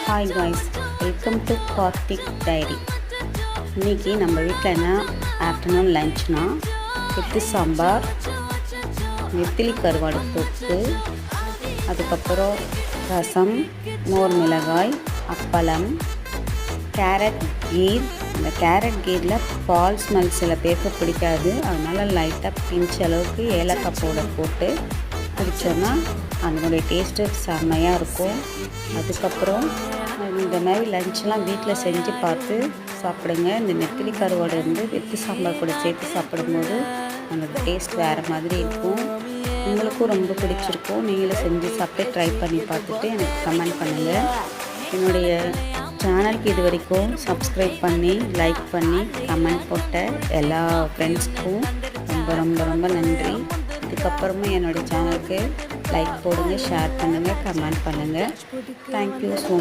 Hi guys, welcome to Karthik diary. இன்றைக்கி நம்ம வீட்டில் என்ன ஆஃப்டர்நூன் லஞ்ச்னா வித்து சாம்பார், நெத்திலி கருவாடு தொக்கு, அதுக்கப்புறம் ரசம், மோர் மிளகாய், அப்பளம், கேரட் கீர். இந்த கேரட் கீரில் பால் ஸ்மெல் சில பேருக்கு பிடிக்காது, அதனால் லைட்டாக பிஞ்ச் அளவுக்கு ஏலக்காய் பவுடர் போட்டு குடித்தோன்னா அதனுடைய டேஸ்ட்டு செம்மையாக இருக்கும். அதுக்கப்புறம் இந்த மாதிரி லஞ்செலாம் வீட்டில் செஞ்சு பார்த்து சாப்பிடுங்க. இந்த நெத்திலி கருவாடு வெத்து சாம்பார் கூட சேர்த்து சாப்பிடும்போது அதோட டேஸ்ட் வேறு மாதிரி இருக்கும். உங்களுக்கும் ரொம்ப பிடிச்சிருக்கும். நீங்களும் செஞ்சு சாப்பிட்டு ட்ரை பண்ணி பார்த்துட்டு எனக்கு கமெண்ட் பண்ணுங்கள். என்னுடைய சேனலுக்கு இது வரைக்கும் சப்ஸ்கிரைப் பண்ணி லைக் பண்ணி கமெண்ட் போட்ட எல்லா ஃப்ரெண்ட்ஸ்க்கும் ரொம்ப ரொம்ப ரொம்ப நன்றி. இதுக்கப்புறமா என்னோடய சேனலுக்கு லைக் போடுங்க, ஷேர் பண்ணுங்கள், கமெண்ட் பண்ணுங்கள். Thank you so